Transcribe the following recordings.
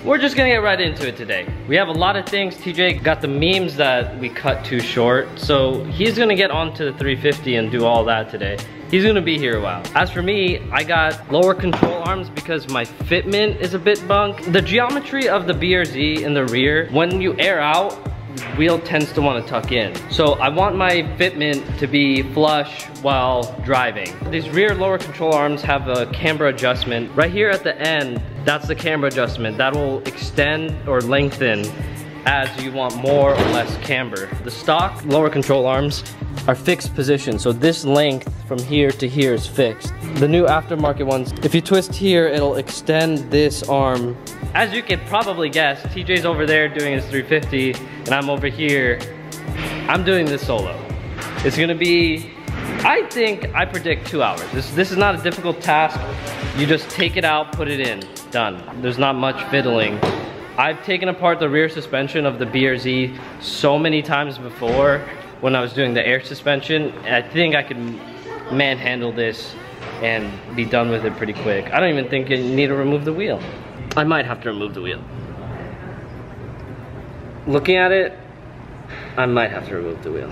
we're just gonna get right into it today. We have a lot of things. TJ got the memes that we cut too short, so he's gonna get onto the 350 and do all that today. He's gonna be here a while. As for me, I got lower control arms because my fitment is a bit bunk. The geometry of the BRZ in the rear, when you air out, wheel tends to want to tuck in. So I want my fitment to be flush while driving. These rear lower control arms have a camber adjustment. Right here at the end, that's the camber adjustment. That will extend or lengthen as you want more or less camber. The stock lower control arms are fixed position, so this length from here to here is fixed. The new aftermarket ones, if you twist here, it'll extend this arm. As you could probably guess, TJ's over there doing his 350, and I'm over here, I'm doing this solo. It's gonna be, I predict 2 hours. This is not a difficult task. You just take it out, put it in, done. There's not much fiddling. I've taken apart the rear suspension of the BRZ so many times before when I was doing the air suspension. And I think I could manhandle this and be done with it pretty quick. I don't even think you need to remove the wheel. I might have to remove the wheel. Looking at it, I might have to remove the wheel.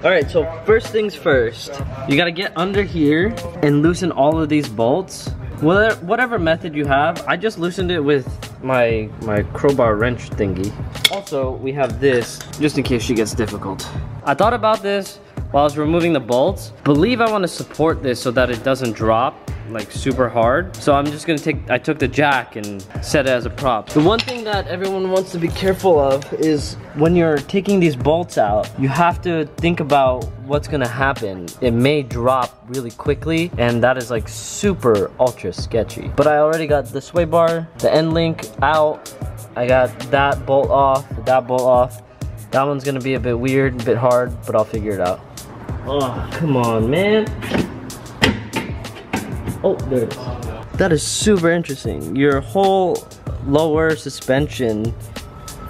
All right, so first things first, you gotta get under here and loosen all of these bolts. Whatever method you have, I just loosened it with my crowbar wrench thingy. Also, we have this, just in case she gets difficult. I thought about this while I was removing the bolts. Believe I want to support this so that it doesn't drop like super hard. So I'm just gonna I took the jack and set it as a prop. The one thing that everyone wants to be careful of is when you're taking these bolts out, you have to think about what's gonna happen. It may drop really quickly, and that is like super ultra sketchy. But I already got the sway bar, the end link out. I got that bolt off, that bolt off. That one's gonna be a bit weird, a bit hard, but I'll figure it out. Oh, come on, man. Oh, there it is. That is super interesting. Your whole lower suspension,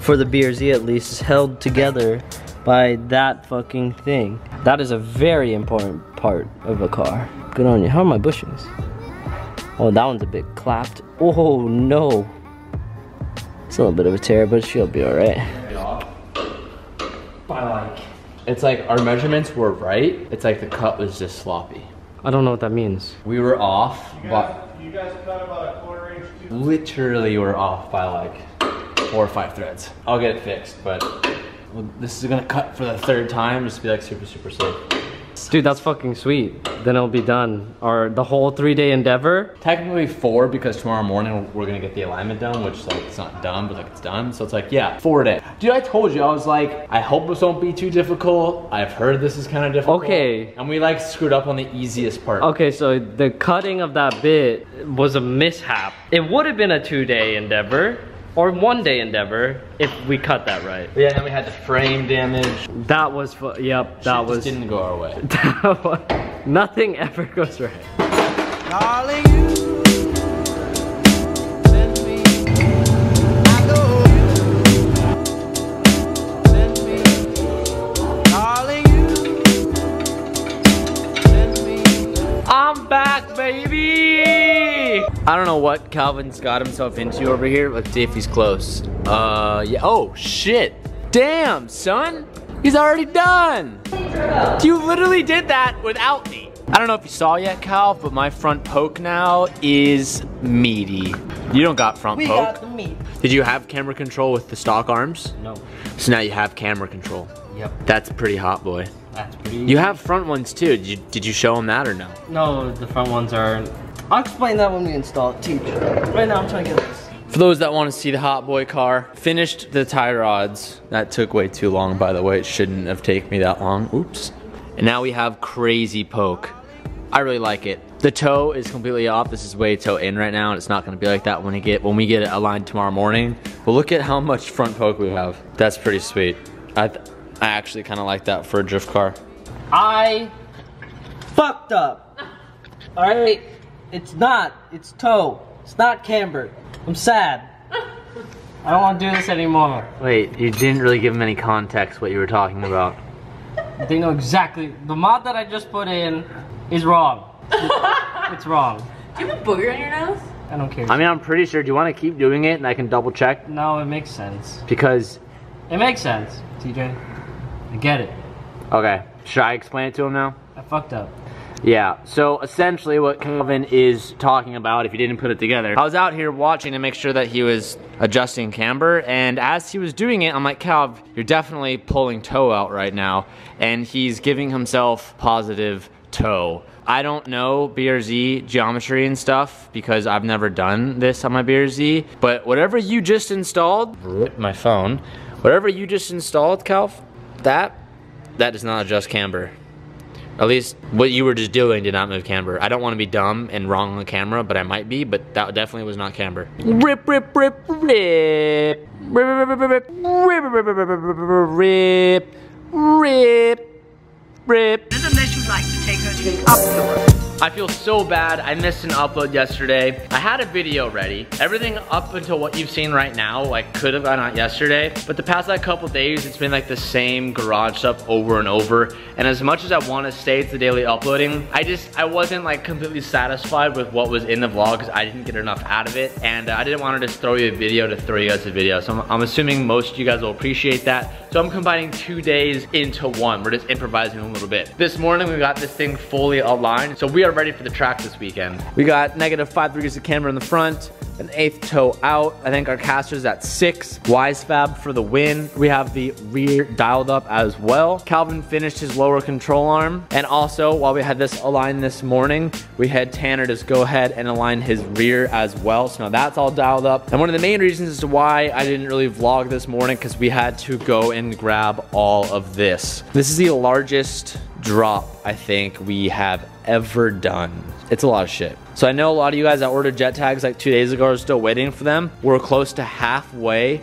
for the BRZ at least, is held together by that fucking thing. That is a very important part of a car. Good on you. How are my bushings? Oh, that one's a bit clapped. Oh no. It's a little bit of a tear, but she'll be alright. It's like our measurements were right. It's like the cut was just sloppy. I don't know what that means. We were off. You guys cut about a 1/4 inch. Literally, we're off by like 4 or 5 threads. I'll get it fixed, but this is gonna cut for the 3rd time just to be like super safe. Dude, that's fucking sweet. Then it'll be done. Or the whole 3-day endeavor. Technically 4, because tomorrow morning we're gonna get the alignment done, which like it's not done, but like it's done. So it's like, yeah, 4 days. Dude, I told you, I was like, I hope this won't be too difficult. I've heard this is kind of difficult. Okay. And we like screwed up on the easiest part. Okay, so the cutting of that bit was a mishap. It would have been a 2-day endeavor. Or 1-day endeavor if we cut that right. Yeah, and then we had the frame damage. That was, yep, that was. Just didn't go our way. Nothing ever goes right. Darling, you send me, I know you send me, darling, you send me. I'm back, baby! I don't know what Calvin's got himself into over here. Let's see if he's close. Yeah. Oh, shit. Damn, son. He's already done. You literally did that without me. I don't know if you saw yet, Cal, but my front poke now is meaty. You don't got front poke. We got the meat. Did you have camera control with the stock arms? No. So now you have camera control. Yep. That's pretty hot, boy. That's pretty. You have front ones too. Did you show him that or no? No, the front ones are. I'll explain that when we install it, teach. Right now I'm trying to get this. For those that want to see the hot boy car, finished the tie rods. That took way too long, by the way. It shouldn't have taken me that long. Oops. And now we have crazy poke. I really like it. The toe is completely off. This is way toe in right now, and it's not going to be like that when we get it aligned tomorrow morning. But look at how much front poke we have. That's pretty sweet. I actually kind of like that for a drift car. I fucked up. All right. It's toe. It's not camber. I'm sad. I don't want to do this anymore. Wait, you didn't really give them any context what you were talking about. They know exactly. The mod that I just put in is wrong. It's wrong. Do you have a booger in your nose? I don't care. I mean, I'm pretty sure. Do you want to keep doing it and I can double check? No, it makes sense. Because... It makes sense, TJ. I get it. Okay, should I explain it to him now? I fucked up. Yeah, so essentially what Calvin is talking about, if you didn't put it together, I was out here watching to make sure that he was adjusting camber, and as he was doing it, I'm like, Calv, you're definitely pulling toe out right now, and he's giving himself positive toe. I don't know BRZ geometry and stuff because I've never done this on my BRZ, but whatever you just installed, my phone, whatever you just installed, Calv, that does not adjust camber. At least what you were just doing did not move camber. I don't want to be dumb and wrong on the camera, but I might be, but that definitely was not camber. Rip, rip, rip, rip. Rip, rip, rip, rip, rip, rip. Unless you'd like to take her to the upload. I feel so bad. I missed an upload yesterday. I had a video ready. Everything up until what you've seen right now, like, could have gone out yesterday. But the past like couple days, it's been like the same garage stuff over and over. And as much as I want to stay to daily uploading, I wasn't like completely satisfied with what was in the vlog because I didn't get enough out of it. And I didn't want to just throw you a video to throw you guys a video. So I'm assuming most of you guys will appreciate that. So I'm combining 2 days into one. We're just improvising a little bit. This morning we got this thing fully aligned. So we are ready for the track this weekend. We got -5 degrees of camber in the front, an 1/8 toe out. I think our caster's at 6. Wise Fab for the win. We have the rear dialed up as well. Calvin finished his lower control arm. And also, while we had this aligned this morning, we had Tanner just go ahead and align his rear as well. So now that's all dialed up. And one of the main reasons as to why I didn't really vlog this morning, because we had to go and grab all of this. This is the largest drop I think we have ever done. It's a lot of shit. So I know a lot of you guys that ordered jet tags like 2 days ago are still waiting for them. We're close to halfway.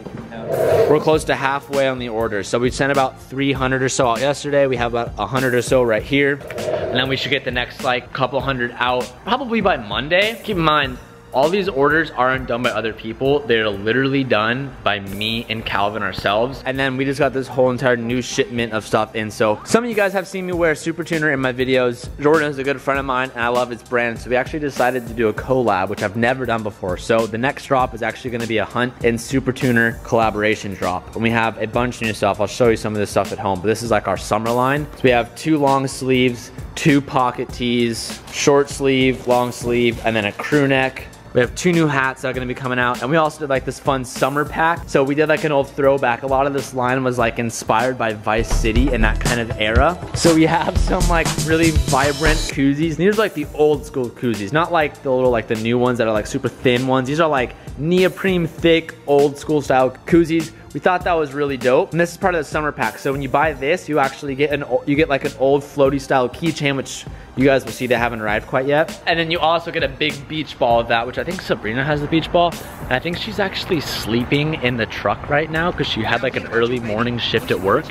We're close to halfway on the order. So we sent about 300 or so out yesterday. We have about 100 or so right here. And then we should get the next like couple hundred out probably by Monday. Keep in mind, all these orders aren't done by other people. They're literally done by me and Calvin ourselves. And then we just got this whole entire new shipment of stuff in. So some of you guys have seen me wear Super Tuner in my videos. Jordan is a good friend of mine and I love his brand. So we actually decided to do a collab, which I've never done before. So the next drop is actually gonna be a Hunt and Super Tuner collaboration drop. And we have a bunch of new stuff. I'll show you some of this stuff at home, but this is like our summer line. So we have 2 long sleeves, 2 pocket tees, short sleeve, long sleeve, and then a crew neck. We have 2 new hats that are gonna be coming out. And we also did like this fun summer pack. So we did like an old throwback. A lot of this line was like inspired by Vice City in that kind of era. So we have some like really vibrant koozies. These are like the old school koozies, not like the little like the new ones that are like super thin ones. These are like neoprene thick old school style koozies. We thought that was really dope. And this is part of the summer pack. So when you buy this, you actually get like an old floaty style keychain, which you guys will see they haven't arrived quite yet. And then you also get a big beach ball of that, which I think Sabrina has the beach ball. And I think she's actually sleeping in the truck right now because she had like an early morning shift at work.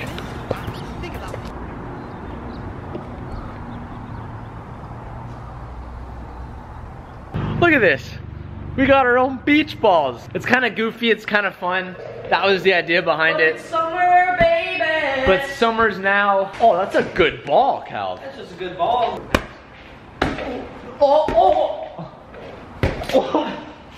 Look at this. We got our own beach balls. It's kind of goofy, it's kind of fun. That was the idea behind it. Summer, baby. But summer's now. Oh, that's a good ball, Cal. That's just a good ball.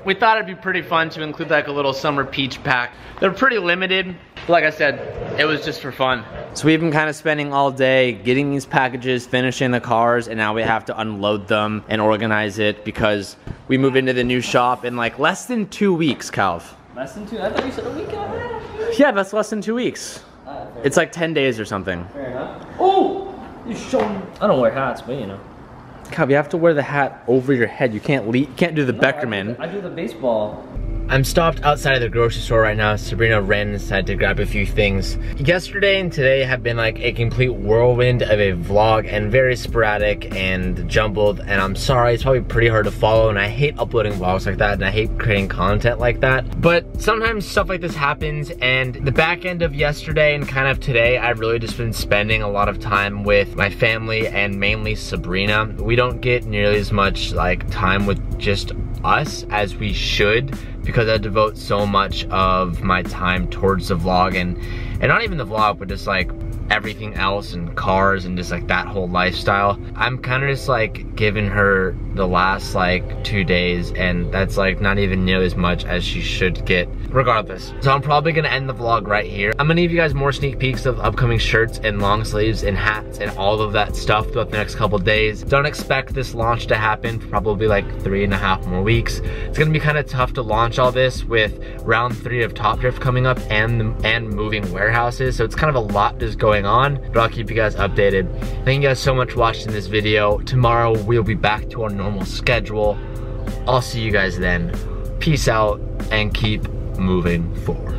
We thought it'd be pretty fun to include like a little summer peach pack. They're pretty limited. Like I said, it was just for fun. So we've been kind of spending all day getting these packages, finishing the cars, and now we have to unload them and organize it because we move into the new shop in like less than 2 weeks, Calv. Less than 2? I thought you said a week and a half. Yeah, that's less than 2 weeks. It's like 10 days or something. Fair enough. Oh! You showing. I don't wear hats, but you know. Calv, you have to wear the hat over your head. You can't do the Beckerman. I do the baseball. I'm stopped outside of the grocery store right now. Sabrina ran inside to grab a few things. Yesterday and today have been like a complete whirlwind of a vlog and very sporadic and jumbled, and I'm sorry, it's probably pretty hard to follow, and I hate uploading vlogs like that and I hate creating content like that. But sometimes stuff like this happens, and the back end of yesterday and kind of today, I've really just been spending a lot of time with my family and mainly Sabrina. We don't get nearly as much like time with just us as we should because I devote so much of my time towards the vlog and not even the vlog, but just like everything else and cars and just like that whole lifestyle. I'm kind of just like giving her the last like 2 days, and that's like not even nearly as much as she should get regardless. So I'm probably gonna end the vlog right here. I'm gonna give you guys more sneak peeks of upcoming shirts and long sleeves and hats and all of that stuff throughout the next couple days. Don't expect this launch to happen for probably like 3.5 more weeks. It's gonna be kind of tough to launch all this with round 3 of Top Drift coming up and moving warehouses. So it's kind of a lot just going on, but I'll keep you guys updated. Thank you guys so much for watching this video. Tomorrow we'll be back to our normal schedule. I'll see you guys then. Peace out and keep moving forward.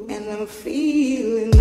And I'm feeling